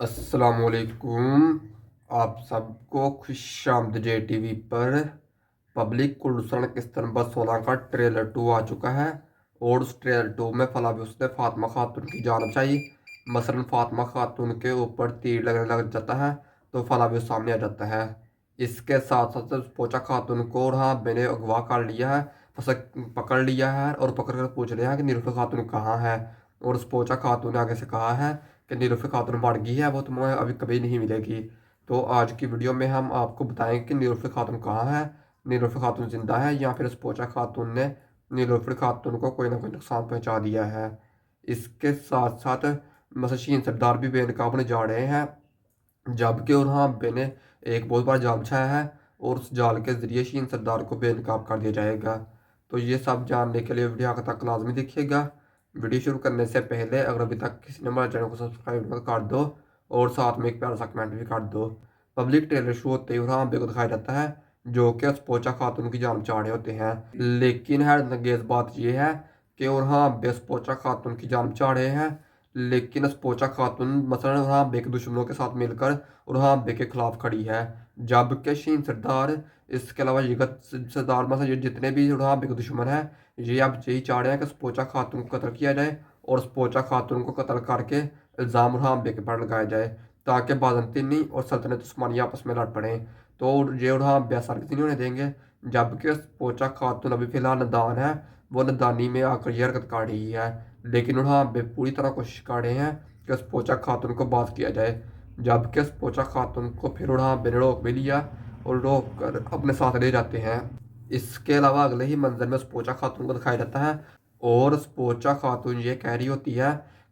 अस्सलामुअलैकुम। आप सबको खुशामदीद टीवी पर। पब्लिक कुर्सन किस्तनबा 16 का ट्रेलर 2 आ चुका है। और उस ट्रेलर 2 में फलाविस ने फातिमा खातून की जान बचाई। मसलन फातिमा खातून के ऊपर तीर लगने लग जाता है तो फलाविस सामने आ जाता है। इसके साथ साथ पोचा खातून को और हाँ मैंने अगवा कर लिया है। फसक पकड़ लिया है और पकड़ कर पूछ लिया है कि नीलुफर खातून कहाँ है। और उस पोचा खातून ने आगे से कहा है कि नीलुफर खातून मर गई है, वो तुम्हें अभी कभी नहीं मिलेगी। तो आज की वीडियो में हम आपको बताएंगे कि नीलुफर खातून कहाँ है, नीलुफर खातून जिंदा है या फिर उस पोचा खातून ने नीलुफर खातून को कोई ना कोई नुकसान पहुंचा दिया है। इसके साथ साथ मशीन सरदार भी बेनकाब होने जा रहे हैं, जबकि और हाँ मैंने एक बहुत बड़ा जाल बिछाया है और उस जाल के जरिए शीन सरदार को बेनकाब कर दिया जाएगा। तो ये सब जानने के लिए वीडियो आगे तक लाजमी देखिएगा। वीडियो शुरू करने से पहले अगर अभी तक किसी ने हमारे चैनल को सब्सक्राइब मत कर दो और साथ में एक प्यारा सा कमेंट भी कर दो। पब्लिक ट्रेलर शुरू होते ही वहाँ बेको दिखाया जाता है जो कि उस पोचा खातून की जान बचा रहे होते हैं। लेकिन हैरतअंगेज बात यह है कि और हाँ बे उस पोचा खातून की जान बचा रहे हैं, लेकिन उस पोचा खातून मसलन वहाँ बे के दुश्मनों के साथ मिलकर और हाँ बे के खिलाफ खड़ी है। जबकि शीन सरदार इसके अलावा युगत सरदार मतलब ये जितने भी वहाँ बे के दुश्मन है, ये अब यही चाह रहे हैं कि उस पोचा खातून को कत्ल किया जाए और उस पोचा खातून को कत्ल करके इल्ज़ाम उर्हाम बे के पर लगाया जाए ताकि बाज़ंतीनी और सल्तनत उस्मानिया आपस में लड़ पड़ें। तो ये उर्हाम बे असर नहीं होने देंगे। जबकि उस पोचा खातून अभी फिलहाल नदान है, वो नदानी में आकर ये हरकत कर रही है। लेकिन उन्हें बे पूरी तरह कोशिश कर रहे हैं कि उस पोचा खातून को बात किया जाए। जबकि उस पोचा खातून को फिर उन्हें बे ने रोक भी लिया और रोक कर अपने साथ ले जाते हैं। इसके अलावा अगले ही मंजर में उस पोचा खातून को दिखाया जाता है और उस पोचा खातून ये कह रही होती है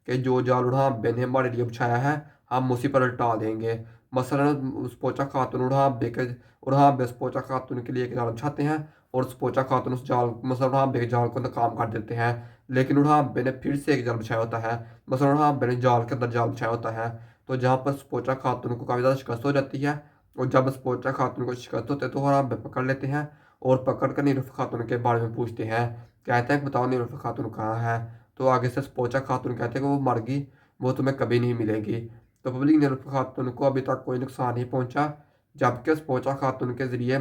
कि जो जाल उड़ा बे ने हमारे लिए बिछाया है हम उसी पर लौटा देंगे। मसलन उस पोचा खातून उड़ा बे के उड़ा बे उस पोचा खातून के लिए एक जाल बिछाते हैं और उस पोचा खातून उस जाल मसलन उड़ा बे के जाल को नाकाम कर देते हैं। लेकिन उड़ा बे ने फिर से एक जाल बिछाया होता है, मसलन उड़ा बे ने जाल के अंदर जाल बिछाया होता है। तो जहाँ पर उस पोचा खातून को काफ़ी ज़्यादा शिकस्त हो जाती है और जब उस पोचा खातून को शिकस्त होते हैं तो वहाँ बे पकड़ लेते हैं और पकड़ कर नीलुफर खातून के बारे में पूछते हैं। कहते हैं कि बताओ नीलुफर खातून कहाँ है। तो आगे से पोचा खातून कहते हैं कि वो मर गई, वो तुम्हें कभी नहीं मिलेगी। तो पब्लिक नीलुफर खातून को अभी तक कोई नुकसान नहीं पहुंचा। जबकि उस पोचा खातून के जरिए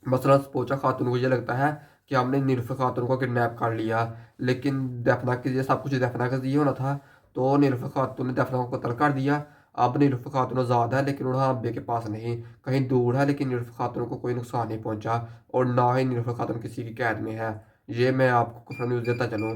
मसलन उस पोचा खातून को ये लगता है कि हमने नीलुफर खातून को किडनैप कर लिया, लेकिन दफना के ये सब कुछ दफना के जरिए होना था। तो नीलुफर खातून ने दफना को कत्ल कर दिया। अब नीलुफर खातून आज़ाद है लेकिन उन्हें अब्बे के पास नहीं, कहीं दूर है, लेकिन नीलुफर खातून को कोई नुकसान नहीं पहुंचा और ना ही नीलुफर खातून किसी की कैद में है। ये मैं आपको कुछ न्यूज़ देता चलूँ।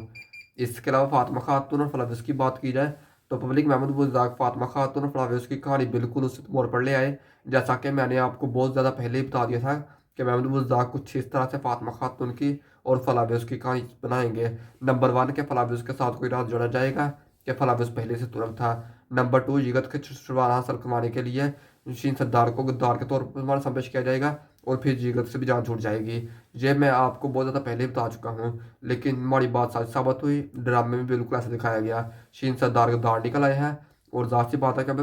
इसके अलावा फातिमा खातून और फ्लाविस की बात की जाए तो पब्लिक महमूद बुज़दाक फातिमा खातून और फ्लाविस की कहानी बिल्कुल उस मोड़ पर ले आए। जैसा कि मैंने आपको बहुत ज़्यादा पहले ही बता दिया था कि महमूद बुज़दाक कुछ इस तरह से फातिमा खातून की और फ्लाविस की कहानी बनाएंगे। नंबर 1 के फ्लाविस के साथ कोई राज जोड़ा जाएगा कि फ्लाविस पहले से तुरंत था। नंबर 2 जिगत के छुटकारा हासिल करवाने के लिए शीन सरदार को गद्दार के तौर पर संपेश किया जाएगा और फिर जिगत से भी जान छूट जाएगी। ये मैं आपको बहुत ज़्यादा पहले ही बता चुका हूँ, लेकिन हमारी बात सच साबित हुई। ड्रामे में बिल्कुल ऐसा दिखाया गया, शीन सरदार गद्दार निकल आए हैं और जाहिर सी बात है कि अब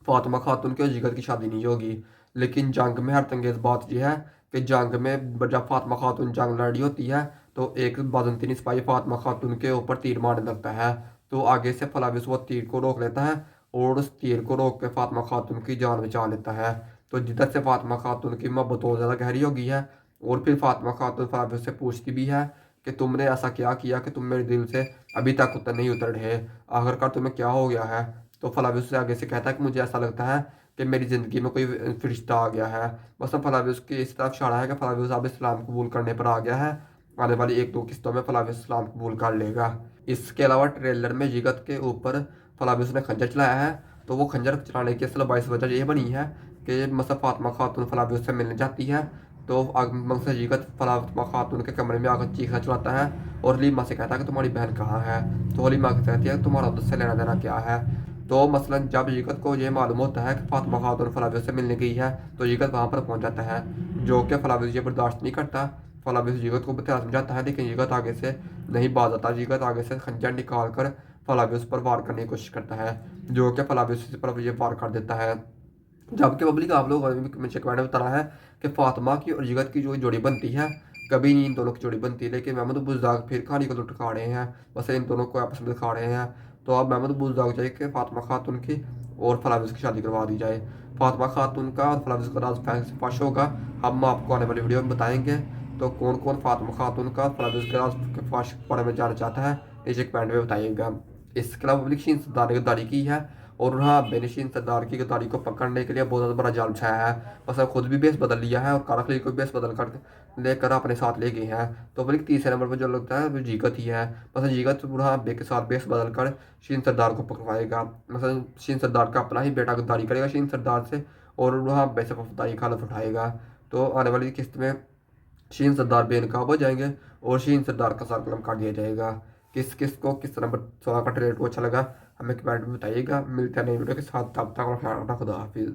फातिमा खातून की और जिगर की शादी नहीं होगी। लेकिन जंग में हैरतअंगेज बात यह है कि जंग में जब फातिमा खातून जंग लड़ी होती है तो एक बाज़ंतीनी सिपाही फातिमा खातून के ऊपर तीर मारने लगता है। तो आगे से फ्लाविस वो तीर को रोक लेता है और उस तीर को रोक के फातिमा खातून की जान बचा लेता है। तो जिधर से फातिमा खातून की मोहब्बत बहुत ज़्यादा गहरी हो गई है और फिर फातिमा खातून फ्लाविस से पूछती भी है कि तुमने ऐसा क्या किया कि तुम मेरे दिल से अभी तक उतर नहीं उतर रहे, आखिरकार तुम्हें क्या हो गया है। तो फलावी उससे आगे से कहता है कि मुझे ऐसा लगता है कि मेरी ज़िंदगी में कोई फरिश्ता आ गया है। बस अब फलावी उसकी इस तरफ इशारा है कि फलावी अब इस्लाम कबूल करने पर आ गया है। आने वाली 1-2 किस्तों में फलावी इस्लाम कबूल कर लेगा। इसके अलावा ट्रेलर में जिगत के ऊपर फलावी ने खंजर चलाया है। तो वो खंजर चलाने की असल बाईस वजह ये बनी है कि मतलब फातिमा खातून फलावी से मिलने जाती है। तो मकसद जिगत फातिमा खातून के कमरे में आकर चीखना चलाता है और हलीमा से कहता है कि तुम्हारी बहन कहाँ है। तो हलीमा कहती है तुम्हारा उससे लेना देना क्या है। तो मसलन जब जिगत को ये मालूम होता है कि फातिमा खातून फलाविस से मिलने गई है तो जिगत वहाँ पर पहुँच जाता है, जो कि फलाविस ये बर्दाश्त नहीं करता। फलाविस जिगत को बता समझाता है लेकिन जिगत आगे से नहीं बाज आता। जिगत आगे से खंजर निकाल कर फलाविस पर वार करने की कोशिश करता है, जो कि फलाविस पर ये वार कर देता है। जबकि पब्लिक आप लोग मुझे कमेंट में बताना है कि फातिमा की और जिगत की जो जोड़ी बनती है कभी नहीं इन दोनों की जोड़ी बनती, लेकिन महमूद बुज़दाक फिर कहानी को लुटका रहे हैं, बस इन दोनों को आपस में दिखा रहे हैं। तो अब महमूद बुज़दाक चाहिए कि फातिमा खातून की और फलाविज की शादी करवा दी जाए। फातिमा खातून का और फलाविज का राज फाश होगा, हम आपको आने वाली वीडियो में बताएंगे। तो कौन कौन फातिमा खातून का फलाविज के राज के फाश के बारे में जानना चाहता है, नीचे कमेंट में बताइएगा। इसके अलावा पब्लिक शीन सरदार ने गद्दारी की है, और उन्होंने बेनशीन सरदार की गद्दारी को पकड़ने के लिए बहुत ज़्यादा बड़ा जाल बिछाया है। बस खुद भी बेस बदल लिया है और कारा खलील को बेस बदल कर लेकर अपने साथ ले गए हैं। तो पब्लिक तीसरे नंबर पर जो लगता है वो जीगत ही है। बस जीगत बुरहा बे के साथ बेस बदल कर शीन सरदार को पकड़वाएगा। मतलब शीन सरदार का अपना ही बेटा गद्दारी करेगा शीन सरदार से, और वहाँ बेस वफादारी का हलफ उठाएगा। तो आने वाली किस्त में शीन सरदार बेनकाब हो जाएंगे और शीन सरदार का सर कलम काट दिया जाएगा। किस किस को किस नंबर 16 का ट्रेलर को अच्छा लगा हमें कमेंट में बताइएगा। मिलते हैं नई वीडियो के साथ, तब तक अपना ख्याल रखना। खुदा हाफिज़।